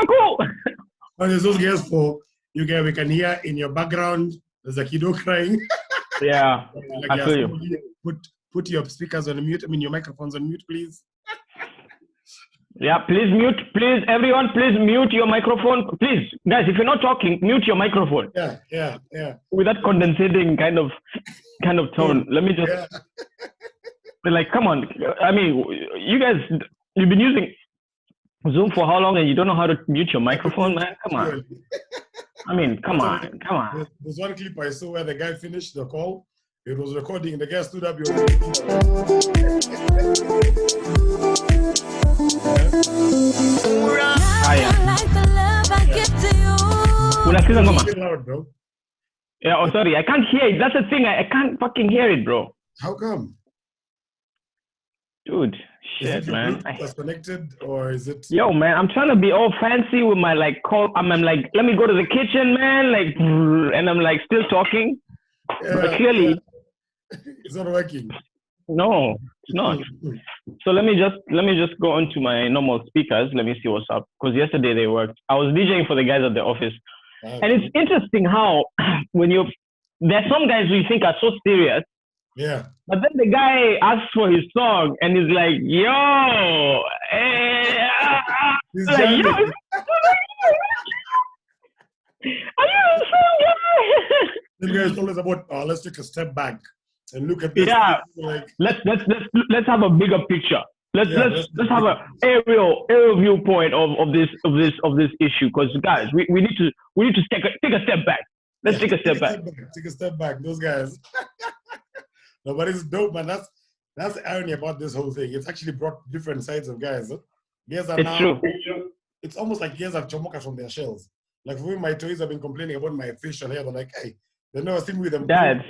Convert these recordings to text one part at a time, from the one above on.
cool. But there's those guys we can hear in your background. There's a kiddo crying. Yeah, like, I feel you. Put your speakers on mute. I mean, your microphones on mute, please. Yeah, please mute. Please, everyone, please mute your microphone. Please, guys, if you're not talking, mute your microphone. Yeah. With that condescending kind of tone. Let me just like, come on. I mean, you guys, you've been using Zoom for how long and you don't know how to mute your microphone, man? Come on. I mean, come on. There's one clip I saw where the guy finished the call. It was recording. The guy stood up. Yeah, oh, sorry. I can't hear it. That's the thing. I can't fucking hear it, bro. How come? Dude, shit, is it your man. Bluetooth that's connected, or is it? Yo, man, I'm trying to be all fancy with my like call. I'm like, let me go to the kitchen, man. Like, and I'm like still talking, but clearly, it's not working. No, it's not. So let me just go onto my normal speakers. Let me see what's up. Because yesterday they worked. I was DJing for the guys at the office, and it's interesting how when there's some guys who you think are so serious. Yeah. But then the guy asks for his song and he's like, yo, like, yo, are you a song guy? The guy is always about, let's take a step back and look at this. Yeah. Like, let's have a bigger picture. Let's have a aerial viewpoint of this issue. Because guys, we need to take a step back. Let's take a step back. Take a step back. Those guys. No, but it's dope, man. That's the irony about this whole thing. It's actually brought different sides of guys. Guys are true. It's almost like guys have chomoka from their shells. Like for me, my toys have been complaining about my facial hair. They're like, hey, they've never seen me with them. Dad.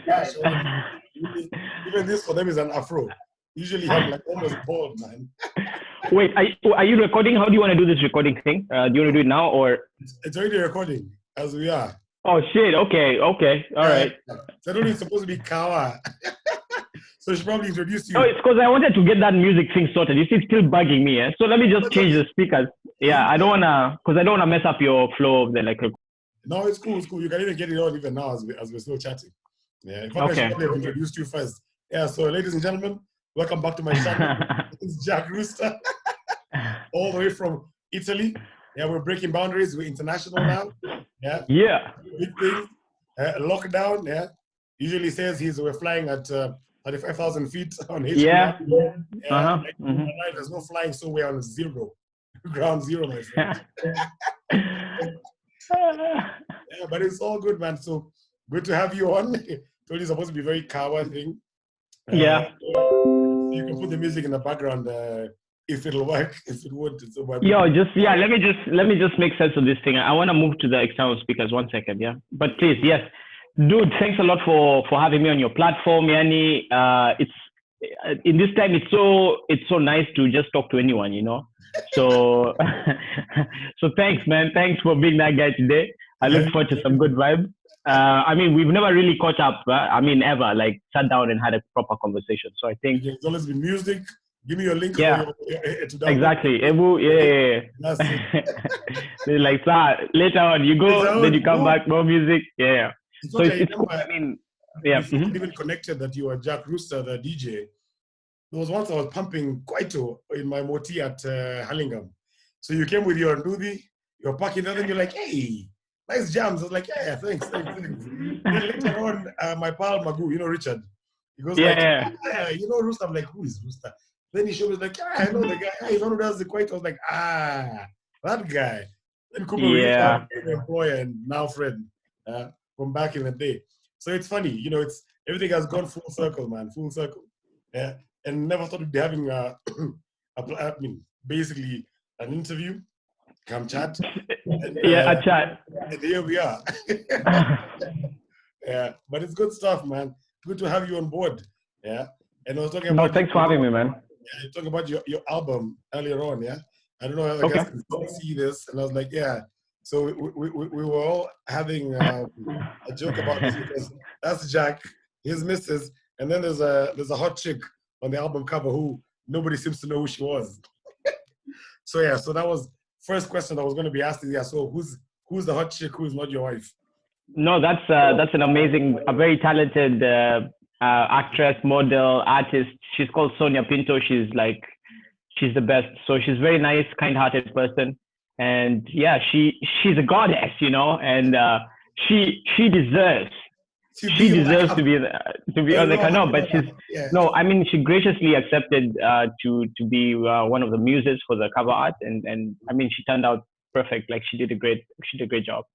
Even this for them is an afro. Usually I'm like almost bald, man. Wait, are you recording? How do you want to do this recording thing? Do you want to do it now or? It's already recording as we are. Oh shit! Okay, all right. So I don't even supposed to be Kawa. So she probably introduced you. Oh, it's because I wanted to get that music thing sorted. You see, it's still bugging me. So let me just change the speakers. Yeah, I don't wanna mess up your flow of the like. No, it's cool. You can even get it on even now as we're still chatting. Yeah. In fact, I should probably have introduced you first. Yeah. So, ladies and gentlemen, welcome back to my channel. It's Jack Rooster, all the way from Italy. Yeah, we're breaking boundaries. We're international now. Yeah. Yeah. Big thing. Lockdown. Yeah. Usually says we're flying at 35,000 feet on HQ. Yeah. There's no flying, so we're on zero. Ground zero, my friend. Yeah, but it's all good, man. So good to have you on. Told you supposed to be very kawa thing. Yeah. You can put the music in the background if it'll work. If it won't, it's over. Yo, let me just make sense of this thing. I want to move to the external speakers 1 second, yeah. But please, yes, dude, thanks a lot for having me on your platform, Yanni. It's in this time it's so nice to just talk to anyone, you know. So so thanks, man. Thanks for being that guy today. I look forward to some good vibes. I mean, we've never really caught up. I mean, ever like sat down and had a proper conversation. So I think it's always been music. Give me your link. Yeah, exactly. Yeah. That's it. Like that. Later on, you go, then you come back, more music. Yeah. So it's cool. I mean, yeah. Even connected that you are Jack Rooster, the DJ. There was once I was pumping Kwaito in my moti at Hurlingham. So you came with your Nduthi, you're packing that, and you're like, hey, nice jams. I was like, yeah, thanks. Then later on, my pal Magu, you know Richard, he goes yeah, you know Rooster. I'm like, who is Rooster? Then he showed me like, I know the guy. You know who does the Kwaito? I was like, that guy. Then Cooper, employer and now friend from back in the day. So it's funny, you know, everything has gone full circle, man, full circle. Yeah. And never thought we'd be having basically an interview, come chat. And, a chat. And here we are. Yeah, but it's good stuff, man. Good to have you on board. Yeah. And I was talking about. No, thanks for having me, man. Yeah, you talking about your album earlier on, yeah? I don't know how I guys can see this. And I was like, yeah. So we were all having a joke about this because that's Jack, his missus, and then there's a hot chick on the album cover who nobody seems to know who she was. So yeah, so that was first question I was going to be asked is, yeah, so who's the hot chick who's not your wife? No, that's an amazing, a very talented actress, model, artist. She's called Sonia Pinto. She's the best. So she's a very nice, kind-hearted person, and yeah, she's a goddess, and she deserves. She deserves to be on the canal, but no. I mean, she graciously accepted to be one of the muses for the cover art, and I mean, she turned out perfect. Like she did a great job.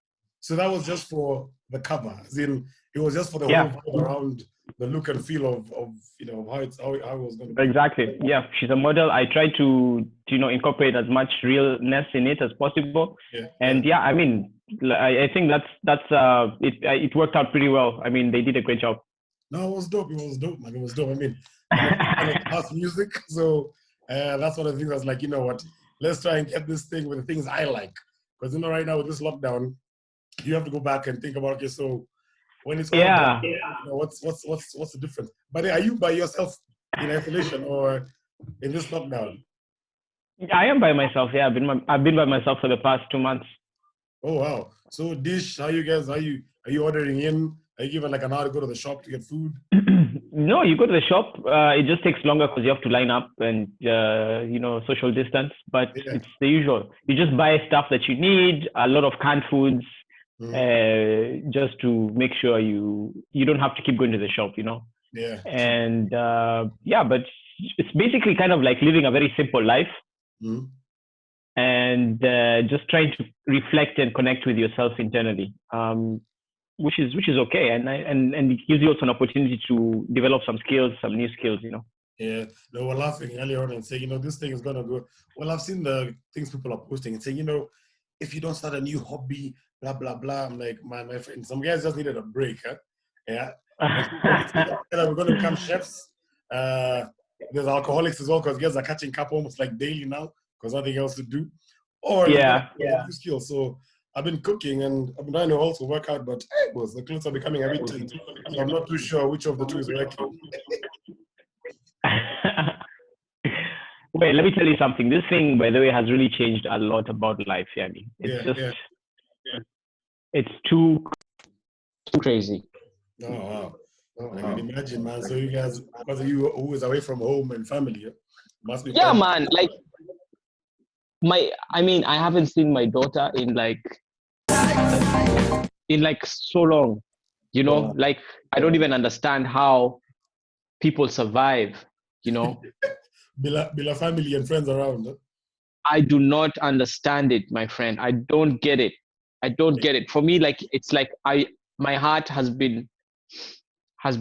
So that was just for the cover, as in it was just for the Yeah. whole vibe around the look and feel of how it was going to be. Exactly. Yeah, she's a model. I try to incorporate as much realness in it as possible. Yeah. And yeah, I mean, I think that's it worked out pretty well. I mean, they did a great job. No, it was dope. It was dope, man. It was dope. I mean, I'm house music, so that's one of the things I was like, you know what? Let's try and get this thing with the things I like, because right now with this lockdown, you have to go back and think about, okay, so when it's all done, what's the difference? But are you by yourself in isolation or in this lockdown? Yeah, I am by myself. Yeah, I've been by myself for the past 2 months. Oh wow! So Dish, how you guys? Are you ordering in? Are you given like an hour to go to the shop to get food? No, you go to the shop. It just takes longer because you have to line up and social distance. But it's the usual. You just buy stuff that you need. A lot of canned foods. Just to make sure you don't have to keep going to the shop, Yeah. And but it's basically kind of like living a very simple life, and just trying to reflect and connect with yourself internally, which is okay, and it gives you also an opportunity to develop some new skills, Yeah, no, we're laughing earlier on and saying, this thing is gonna go. Well, I've seen the things people are posting and saying, if you don't start a new hobby, blah, blah, blah. I'm like, man, my friend, some guys just needed a break, huh? Yeah. We're going to become chefs. There's alcoholics as well, because guys are catching cup almost like daily now, because nothing else to do. Or skills. So I've been cooking and I've been trying to also work out, but the clothes are becoming a bit tight. So I'm not too sure which of the two is working. Wait, let me tell you something. This thing, by the way, has really changed a lot about life, Yani. It's too crazy. Oh, wow. I can imagine, man. So you guys, because of you who is away from home and family, must be fun. Man. Like, I haven't seen my daughter in so long, like, I don't even understand how people survive, Bila family and friends around. Huh? I do not understand it, my friend. I don't get it. For me, like, it's like my heart has been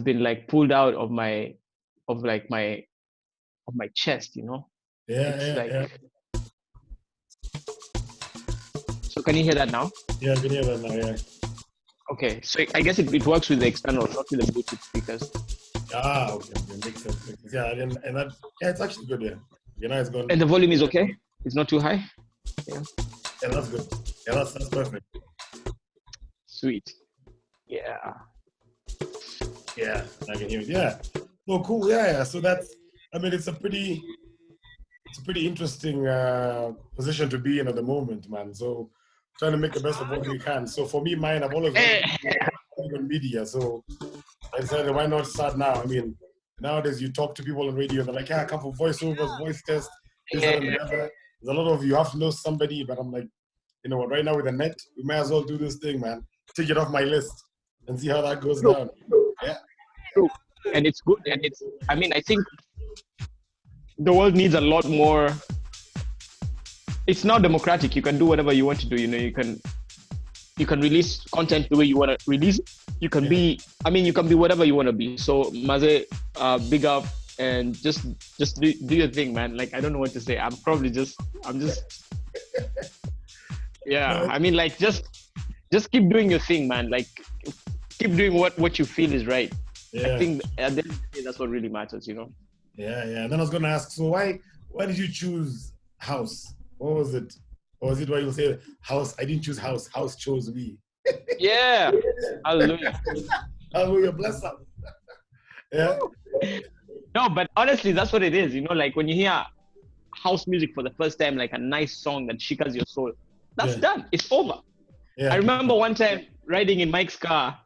like pulled out of my chest, Yeah. So can you hear that now? Yeah, I can hear that now, yeah. Okay, so I guess it works with the external, not with the Bluetooth speakers. Okay, makes sense. Yeah, and that, it's actually good, yeah. It's going. And the volume is okay? It's not too high? Yeah, that's good. Yeah, that's perfect. Sweet. Yeah. Yeah, I can hear it. Yeah. Oh, cool. Yeah. So that's, it's a pretty interesting position to be in at the moment, man. So trying to make the best of what we can. So for me, I've always worked in media. So I decided, why not start now? Nowadays you talk to people on radio, they're like, I come for voiceovers, voice test, this, that, and the other. There's a lot of you have to know somebody, but I'm like, you know what, right now with the net, we might as well do this thing, man. Take it off my list and see how that goes down. Yeah. True. And it's good. And I think the world needs a lot more. It's now democratic. You can do whatever you want to do. You can release content the way you want to release. You can be, you can be whatever you want to be. So Maze, big up, and just do your thing, man. Like, I don't know what to say. I'm just yeah. Just keep doing your thing, man. Like, keep doing what you feel is right. Yeah. I think at the end of the day, that's what really matters, Yeah. And then I was going to ask, so why did you choose house? What was it? Or was it why you say house? I didn't choose house. House chose me. Yeah. Hallelujah. Hallelujah. Bless up. Yeah. No, but honestly, that's what it is. Like, when you hear house music for the first time, like a nice song that shakas your soul, that's Yeah. done. It's over. Yeah. I remember one time riding in Mike's car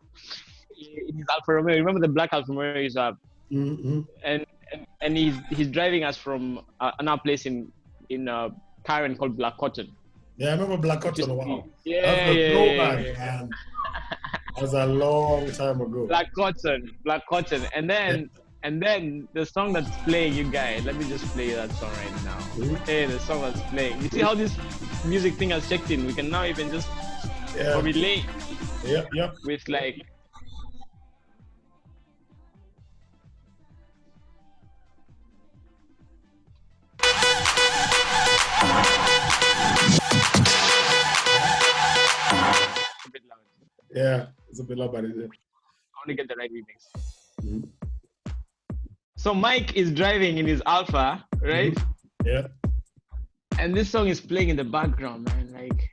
in his Alfa Romeo. Remember the black Alfa Romeo he's up, Mm-hmm. and he's driving us from another place in Karen called Black Cotton. Yeah, I remember Black Cotton. Wow. Yeah, That's a yeah, throwback, yeah. man. That was a long time ago. Black Cotton, and then the song that's playing, you guys. Let me just play that song right now. Mhm. Hey, the song that's playing. You see how this music thing has checked in? We can now even just relate Yep. with like. A bit loud. Yeah, it's a bit loud, but I want to get the right remix. Mhm. So Mike is driving in his Alpha, right? Yeah. And this song is playing in the background, man. Like.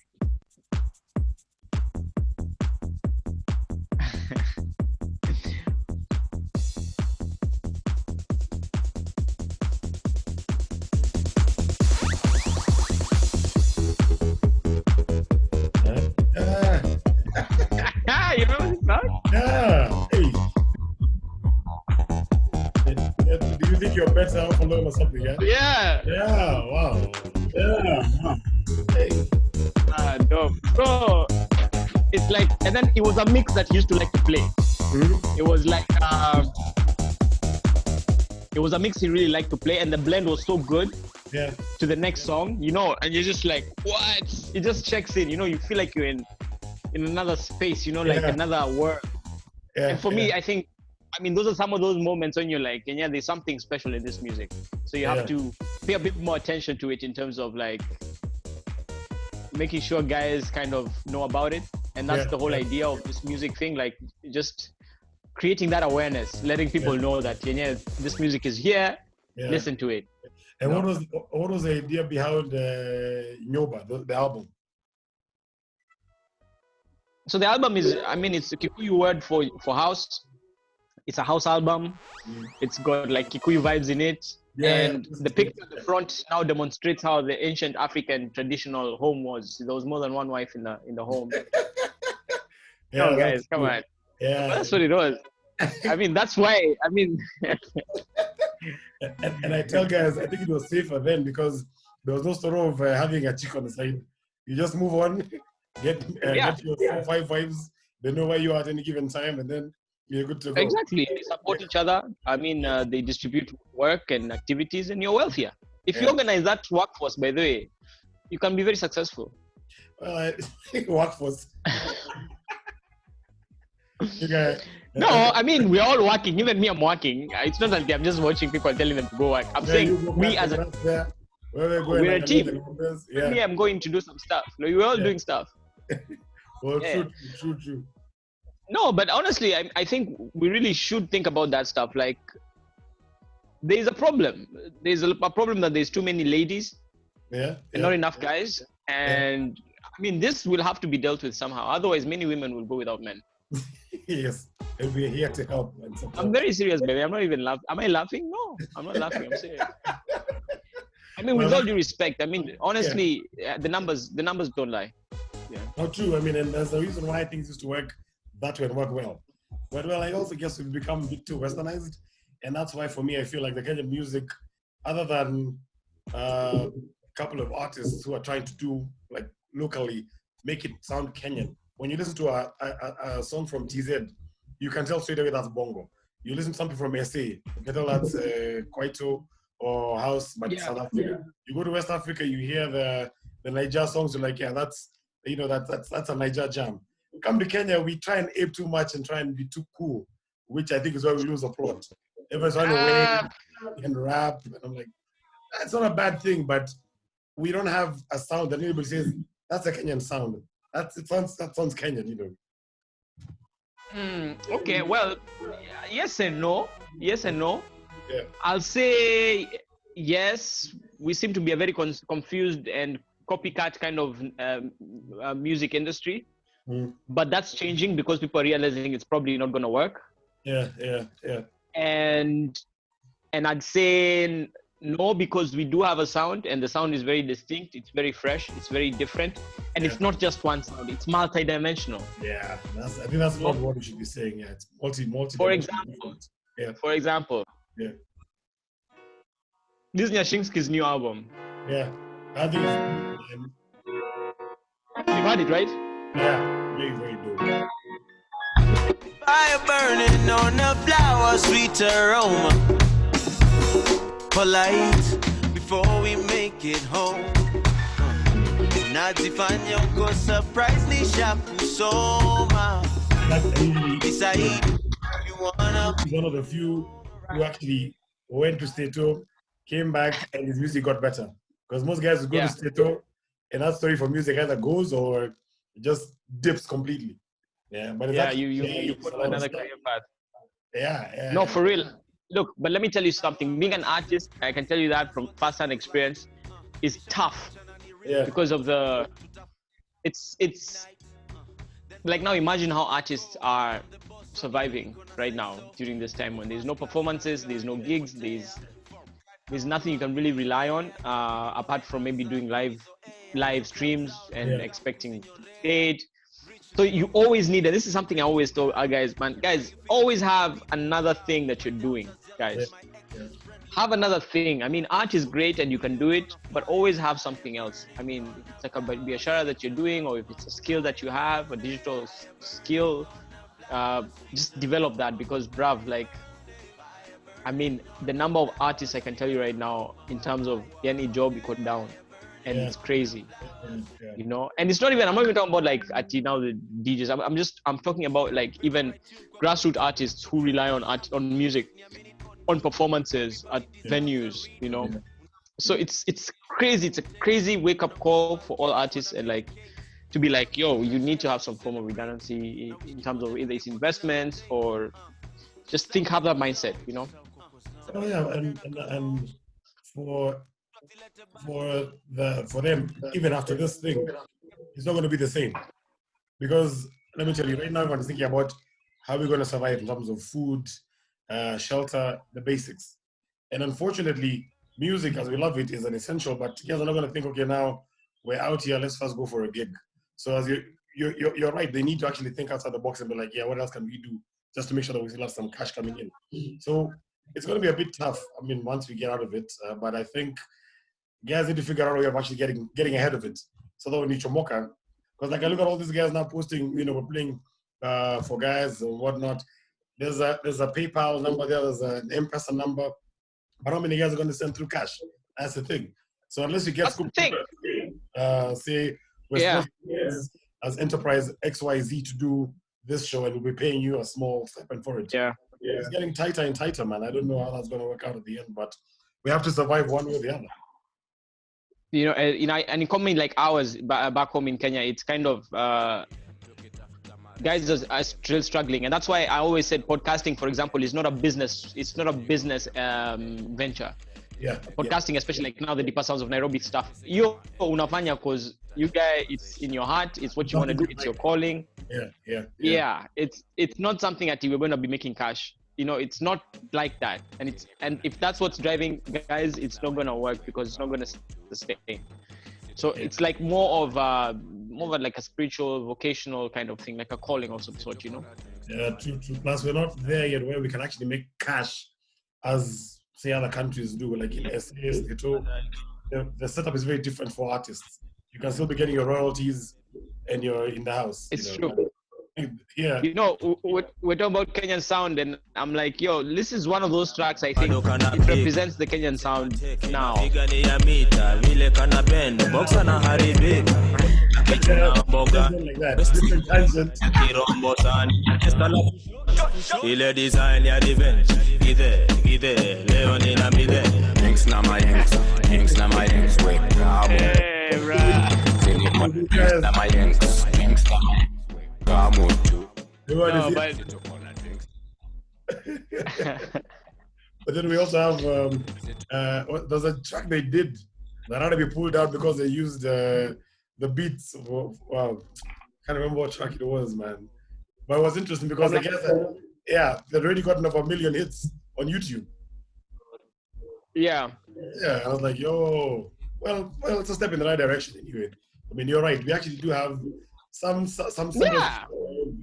You remember this song? Yeah. Hey. Do you think you're better off alone or something? Yeah. Yeah. Yeah. Wow. Yeah. Wow. Hey. Dope. So it's like, and then it was a mix that he used to like to play. Mm-hmm. It was like, it was a mix he really liked to play, and the blend was so good. Yeah. To the next song, you know, and you're just like, what? It just checks in, you know. You feel like you're in another space, you know, like another world. Yeah. And for me, I think, I mean, those are some of those moments when you're like, and yeah, there's something special in this music. So you have to pay a bit more attention to it in terms of like making sure guys kind of know about it. And that's the whole idea of this music thing, like just creating that awareness, letting people know that, yeah, this music is here, listen to it. And what was the idea behind Nyoba, the album? So the album is, I mean, it's a Kikuyu word for house. It's a house album. It's got like Kikuyu vibes in it. And the picture at the front now demonstrates how the ancient African traditional home was. There was more than one wife in the home. Come on, guys, come on. Yeah, that's what it was. I mean, that's why. I mean, and I tell guys, I think it was safer then because there was no sort of having a chick on the side. You just move on, get your 4 or 5 wives. They know where you are at any given time, and then you're good to go. Exactly. They support each other. I mean, they distribute work and activities, and you're wealthier. If you organize that workforce, by the way, you can be very successful. Workforce. No, I mean, we're all working. Even me, I'm working. It's not that I'm just watching people and telling them to go work. I'm saying we as we're a team. Me, I'm going to do some stuff. We're all doing stuff. Well, true. No, but honestly, I think we really should think about that stuff. Like, there's a problem. There's a problem that there's too many ladies and not enough guys. And I mean, this will have to be dealt with somehow. Otherwise, many women will go without men. Yes, and we're here to help. I'm very serious, baby. I'm not even laughing. Am I laughing? No, I'm not laughing. I'm serious. I mean, with all due respect, I mean, honestly, the numbers don't lie. Yeah. Not true. I mean, and there's a reason why things used to work that way and work well. But I also guess we've become a bit too westernized, and that's why for me, I feel like the Kenyan music, other than a couple of artists who are trying to do like locally, make it sound Kenyan. When you listen to a song from TZ, you can tell straight away that's bongo. You listen to something from SA, you can tell that's Kwaito or house, but South Africa. You go to West Africa, you hear the Niger songs, you're like, yeah, that's a Niger jam. Come to Kenya, we try and ape too much and try and be too cool, which I think is why we lose the plot. Everyone's trying to wave and rap, and I'm like, that's not a bad thing, but we don't have a sound that anybody says that's a Kenyan sound. That sounds Kenyan, you know. Okay, well, yes and no. Yes and no. Yeah. I'll say yes. We seem to be a very confused and copycat kind of music industry. But that's changing because people are realizing it's probably not going to work. Yeah. And I'd say No, because we do have a sound, and the sound is very distinct. It's very fresh. It's very different, and it's not just one sound. It's multi-dimensional. Yeah, I think that's what we should be saying. Yeah, it's multi. For example, yeah, this is Nyashinsky's new album. Yeah, I think You've heard it, right? Yeah, very, very dope. Fire burning on the flower, sweet aroma. Polite before we make it home. Nazifanya uko surprise ni shakusoma. Beside you wanna. He's one of the few who actually went to Stato, came back, and his music got better. Because most guys go to Stato, and that story for music either goes or just dips completely. Yeah, but you put another career path. Yeah. No, for real. Look, but let me tell you something. Being an artist, I can tell you that from first-hand experience, is tough. Yeah. Because of the, it's like, now imagine how artists are surviving right now during this time when there's no performances, there's no gigs, there's nothing you can really rely on apart from maybe doing live streams and expecting to be paid. So you always need, and this is something I always told our guys, man, guys, always have another thing that you're doing, guys. Have another thing. I mean, art is great and you can do it, but always have something else. I mean, it's like a biashara that you're doing, or if it's a skill that you have, a digital skill, just develop that, because bruv, like, I mean, the number of artists I can tell you right now in terms of any job you cut down, and it's crazy, you know. And it's not even, I'm not even talking about like now the DJs. I'm talking about like even grassroots artists who rely on music, on performances at venues, you know. So it's crazy. It's a crazy wake up call for all artists, and like to be like, yo, you need to have some form of redundancy in terms of either it's investments or just have that mindset, you know. Oh yeah, and for them, even after this thing, it's not going to be the same. Because let me tell you, right now everyone's thinking about how we're going to survive in terms of food, shelter, the basics. And unfortunately, music, as we love it, is an essential, but guys are not going to think, okay, now we're out here, let's first go for a gig. So as you're right, they need to actually think outside the box and be like, yeah, what else can we do just to make sure that we still have some cash coming in? So it's going to be a bit tough, I mean, once we get out of it. But I think guys need to figure out a way of actually getting ahead of it. So that we need Chomoka. Because like I look at all these guys now posting, you know, we're playing for guys and whatnot. There's a PayPal number there, there's an M-Pesa number. But how many guys are going to send through cash? That's the thing. So unless you get scooped, say we're supposed to, as Enterprise XYZ, to do this show, and we'll be paying you a small stipend for it. Yeah. It's getting tighter and tighter, man. I don't know how that's going to work out at the end, but we have to survive one way or the other. You know, and in company like ours back home in Kenya, it's kind of guys are still struggling, and that's why I always said podcasting, for example, is not a business. It's not a business venture. Yeah. Podcasting, especially like now the Deeper Sounds of Nairobi stuff. You unafanya because you guys, it's in your heart. It's what you want to do. It's your calling. Yeah. It's not something that we're going to be making cash. You know, it's not like that. And if that's what's driving guys, it's not going to work because it's not going to sustain. So it's like more of like a spiritual, vocational kind of thing, like a calling of some sort, you know? Yeah, true. Plus, we're not there yet where we can actually make cash as, say, other countries do. Like in SAS, the setup is very different for artists. You can still be getting your royalties and you're in the house. It's true. Yeah. You know, we're talking about Kenyan sound, and I'm like, yo, this is one of those tracks I think it represents the Kenyan sound now. Ile design ya revenge gide leo nina mide thanks na my thanks na my wake up hey right na my thanks na my come on no, but then we also have there's a track they did that had to be pulled out because they used the beats. Wow, can't remember what track it was, man. But it was interesting because I guess they'd already gotten over 1 million hits on YouTube. Yeah. Yeah, I was like, yo, well, it's a step in the right direction anyway. I mean, you're right. We actually do have some symbols. Yeah.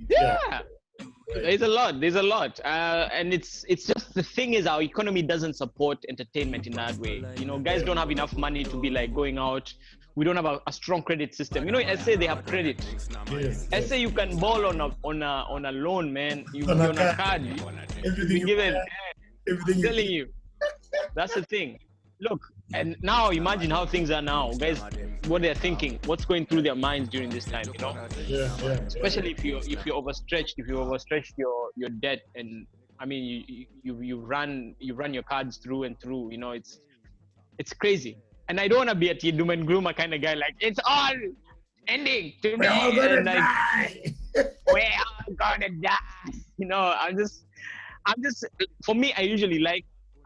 Yeah, Yeah. right. There's a lot. There's a lot, and it's just the thing is our economy doesn't support entertainment in that way. You know, guys don't have enough money to be like going out. We don't have a strong credit system. You know, SA they have credit. Yes, SA you can ball on a loan, man. You're On a on a card. card. Everything You you given. buy, everything I'm you telling you, that's the thing. Look, and now imagine how things are now, guys. What they're thinking, what's going through their minds during this time, you know. yeah. Especially if you're overstretched, if you overstretched your debt, and I mean you run your cards through and through. You know, it's crazy. And I don't want to be a doom and gloomer kind of guy. Like it's all ending We're today, all gonna and like die. we're all gonna die. You know, I'm just. For me, I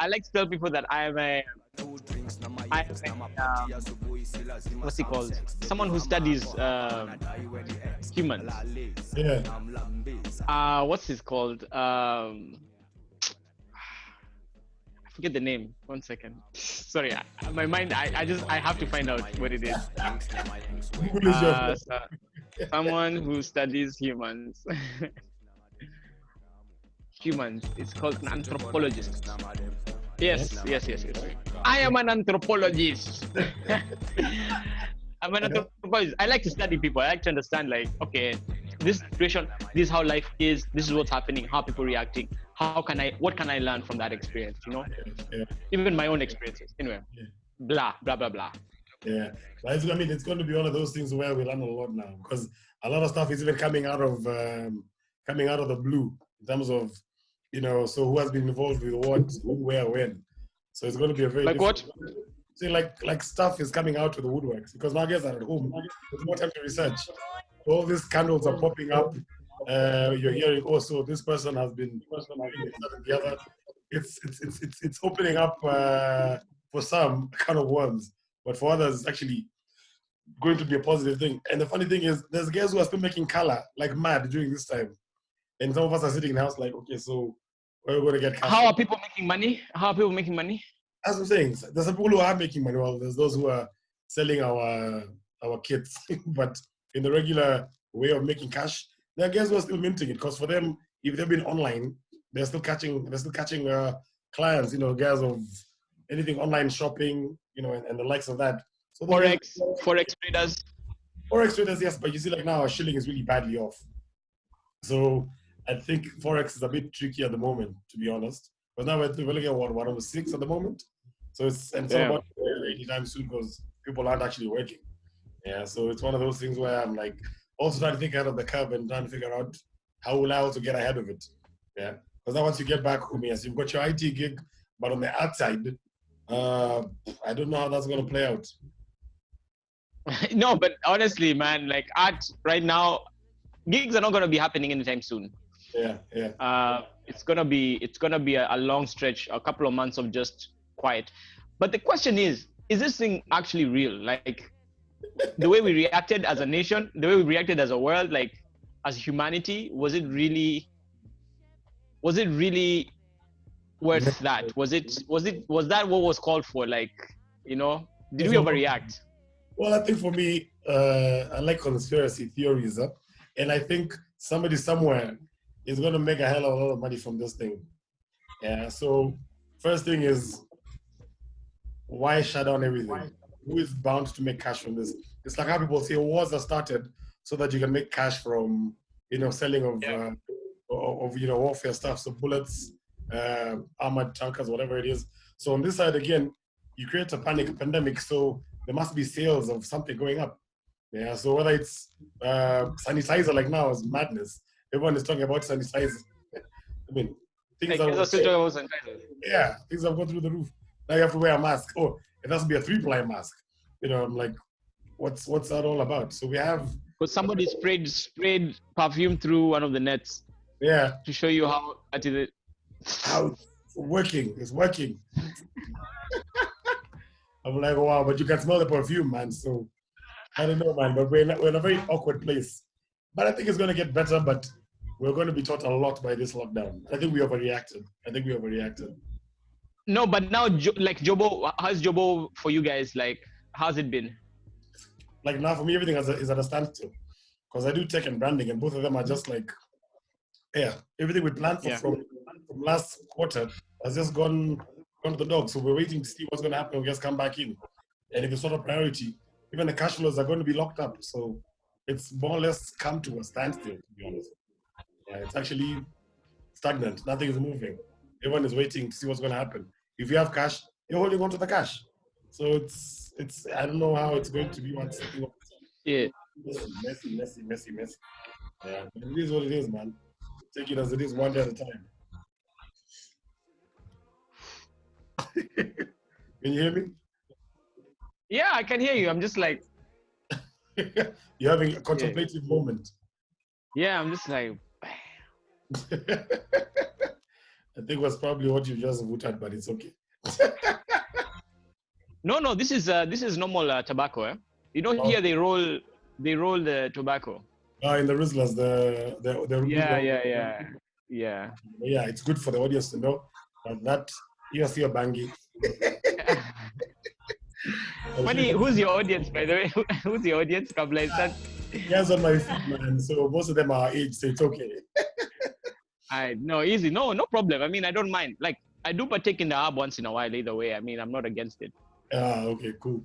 like to tell people that I am a what's it called? Someone who studies humans. Yeah. What's it called? I forget the name. 1 second. Sorry, my mind. I have to find out what it is. Google is your Someone who studies humans. Humans. It's called an anthropologist. Yes. I am an anthropologist. I'm an anthropologist. I like to study people. I like to understand, like, okay, this situation, this is how life is, this is what's happening, how people reacting, what can I learn from that experience, you know? Yeah. Even my own experiences. Anyway, blah, blah, blah, blah. Yeah. I mean, it's going to be one of those things where we learn a lot now because a lot of stuff is even coming out of the blue in terms of, you know, so who has been involved with what, who, where, when. So it's going to be a very like what? See, like stuff is coming out to the woodworks because now guys are at home. There's more time to research. All these scandals are popping up. You're hearing also this person has been the other. It's opening up for some kind of worms, but for others, it's actually going to be a positive thing. And the funny thing is, there's guys who are still making color like mad during this time, and some of us are sitting in the house like, okay, so where are we going to get cash? How are people making money? How are people making money? As I'm saying, there's some people who are making money. Well, there's those who are selling our kits, but in the regular way of making cash, there are guys who are still minting it because for them, if they've been online, they're still catching clients. You know, guys of anything online shopping, you know, and the likes of that. So Forex traders, yes, but you see, like now, our shilling is really badly off. So I think Forex is a bit tricky at the moment, to be honest. But now we're looking at 106 at the moment. So it's about anytime soon because people aren't actually working. Yeah, so it's one of those things where I'm like also trying to think ahead of the curve and trying to figure out how will I also get ahead of it. Yeah, because now once you get back home, yes, you've got your IT gig, but on the outside, I don't know how that's going to play out. No, but honestly, man, like art right now, gigs are not going to be happening anytime soon. Yeah. It's gonna be a long stretch, a couple of months of just quiet. But the question is this thing actually real? Like the way we reacted as a nation, the way we reacted as a world, like as humanity, was it really worth that? Was that what was called for? Like, you know, did we overreact? Well, I think for me, I like conspiracy theories, and I think somebody somewhere is going to make a hell of a lot of money from this thing. Yeah, so first thing is, why shut down everything? Who is bound to make cash from this? It's like how people say wars are started so that you can make cash from, you know, selling of you know, warfare stuff. So bullets, armored tankers, whatever it is. So on this side, again, you create a pandemic, so there must be sales of something going up. Yeah, so whether it's sanitizer like now is madness. Everyone is talking about sanitizer. I mean, things are still talking about sanitizer. Yeah, things have gone through the roof. Now you have to wear a mask. Oh, it has to be a 3-ply mask. You know, I'm like, what's that all about? So we have. Because somebody sprayed perfume through one of the nets. Yeah. To show you how how it's working. It's working. I'm like, wow, but you can smell the perfume, man. So I don't know, man. But we're in a very awkward place. But I think it's going to get better. But we're going to be taught a lot by this lockdown. I think we overreacted. No, but now like Jobo, how's Jobo for you guys? Like, how's it been? Like now for me, everything is at a standstill because I do tech and branding, and both of them are just like, yeah, everything we planned for from last quarter has just gone to the dog. So we're waiting to see what's going to happen. We just come back in, and if it's not a priority, even the cash flows are going to be locked up. So it's more or less come to a standstill, to be honest. Yeah, it's actually stagnant. Nothing is moving. Everyone is waiting to see what's going to happen. If you have cash, you're holding on to the cash. So it's I don't know how it's going to be once. Yeah. Messy. Yeah, but it is what it is, man. Take it as it is, one day at a time. Can you hear me? Yeah, I can hear you. I'm just like, You're having a contemplative moment. yeah, I'm just like, I think it was probably what you just voted, but it's okay. no, this is normal tobacco. Eh? You know, here they roll the tobacco. In the Rizzlers, the Yeah. Yeah, it's good for the audience to know that you see a bangi. Funny, who's your audience, by the way? Who's your audience? Yes, on my feet, man. So most of them are age, so it's okay. No, easy. No problem. I mean, I don't mind. Like, I do partake in the herb once in a while, either way. I mean, I'm not against it. Okay, cool.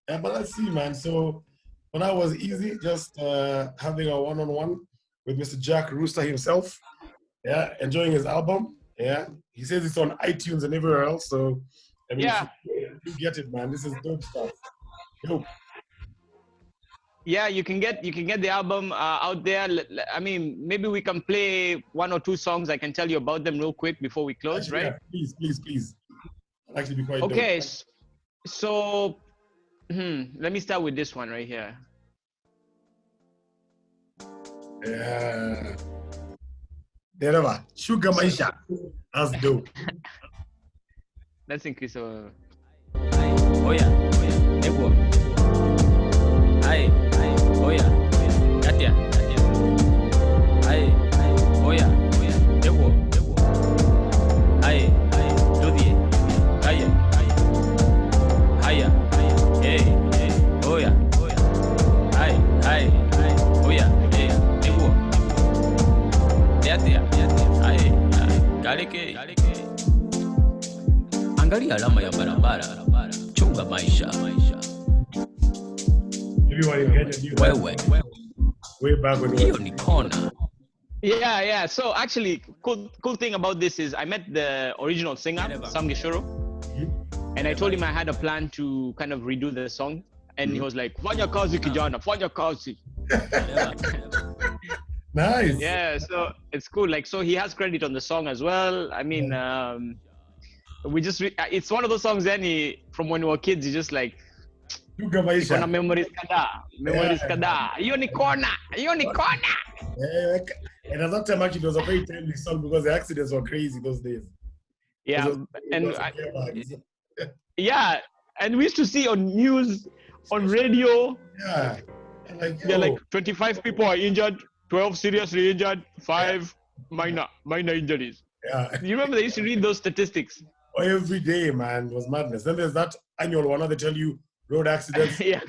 Yeah, but let's see, man. So for now, it was easy, just having a one-on-one with Mr. Jack Rooster himself. Yeah, enjoying his album. Yeah, he says it's on iTunes and everywhere else. So I mean, yeah, you get it, man. This is dope stuff. Dope. Yeah, you can get the album out there. I mean, maybe we can play one or two songs. I can tell you about them real quick before we close, right? Yeah, please. I'd actually be quite okay. dope. So let me start with this one right here. Yeah. Whatever. Sugar Maisha. That's dope. That's increase. Oh yeah. Ego. Aye. Oh yeah. Katia. Aye. Oh yeah. Ego. Aye. Ludi. Aye. Haya. Hey. Oh yeah. Aye. Oh yeah. Ego. Katia. Aye. Kaleke. Angalia alama ya barabara. Chunga maisha. Wewe. Way back when hiyo ni kona. Yeah. So actually, cool thing about this is I met the original singer, Sam Gishoro, and I told him I had a plan to kind of redo the song, and he was like, "Fanya kazi kijana, fanya kazi." Nice. Yeah, so it's cool. Like, so he has credit on the song as well. I mean, we just it's one of those songs. Then from when we were kids, you just like. Kuna memories kada. Hiyo ni kona. And at that time, actually, it was a very timely song because the accidents were crazy those days. Yeah, yeah, and we used to see on news, on radio. Yeah, like 25 people are injured, 12 seriously injured, 5 minor injuries. Yeah. You remember they used to read those statistics? Every day, man, it was madness. Then there's that annual one, they tell you road accidents. Yeah.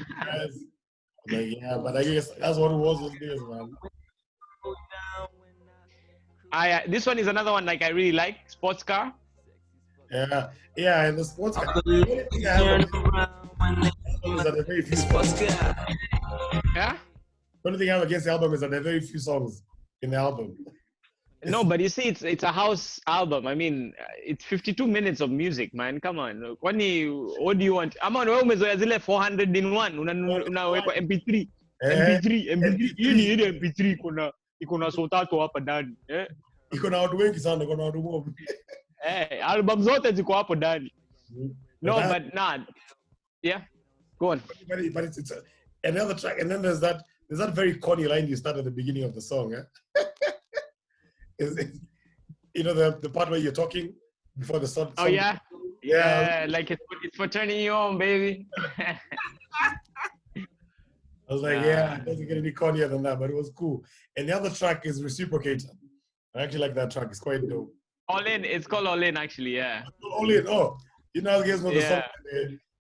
Yeah, but I guess that's what it was those days, man. This one is another one like I really like, sports car. Yeah, and the sports car. The only thing I have against the album is that there are very few songs in the album. No, but you see, it's a house album. I mean, it's 52 minutes of music, man. Come on. What do you want? I'm on umezoea 400 in one. Unaweka MP3. MP3. Hii ni MP3 kuna sauti tatu hapa ndani. Iko na watu wengi sana, iko na watu mob. Album zote ziko hapo ndani. No, but not. Yeah. Go on. But it's another track, and then there's that very corny line you start at the beginning of the song. You know the part where you're talking before the song. Oh yeah, like it's for turning you on, baby. I was like, it doesn't get any cornier than that, but it was cool. And the other track is Reciprocator. I actually like that track. It's quite dope. All In. It's called All In, actually. Yeah. All in. Oh, you know, guys know the song,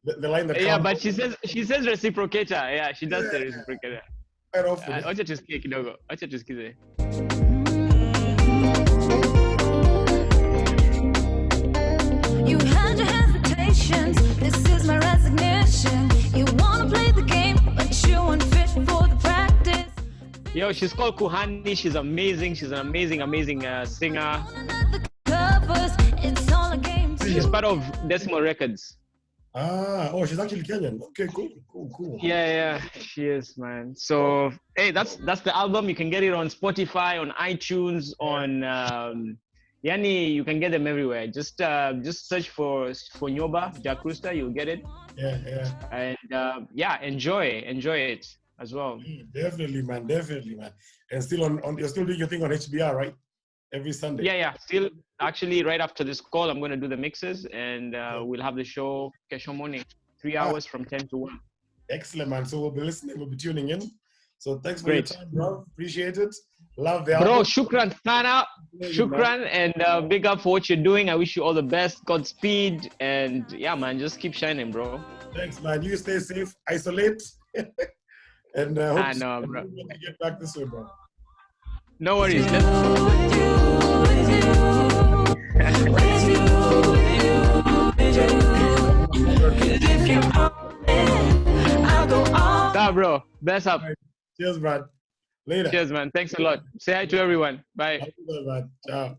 the line that Yeah, comes. but she says reciprocator. Yeah, she does say reciprocator. Quite often. Acha tusikie kidogo. Acha tusikize. You had your hesitations. This is my resignation. You wanna play the game, but you aren't fit for the practice. Yo, she's called Kuhani. She's amazing. She's an amazing singer. Another covers. It's all a game. She's part of Decimal Records. Oh, she's actually Kenyan. Okay, cool. Yeah, she is, man. So hey, that's the album. You can get it on Spotify, on iTunes, on Yani. You can get them everywhere. Just search for Nyoba Jack Rooster. You'll get it. Yeah. And enjoy it as well. Definitely, man. And still on you're still doing your thing on HBR, right? Every Sunday. Yeah. Still, actually, right after this call, I'm going to do the mixes, and we'll have the show Kesho morning, 3 hours from 10 to 1. Excellent, man. So we'll be listening, we'll be tuning in. So thanks for Great. your time, bro. Appreciate it. Love the Bro, album. shukran sana, shukran, and big up for what you're doing. I wish you all the best, Godspeed, and yeah, man, just keep shining, bro. Thanks, man. You stay safe, isolate, and hope I know, bro. to get back this way, bro. No worries. Bro. Bless up. Cheers, man. Later. Cheers, man. Thanks a lot. Say hi to everyone. Bye. Ciao.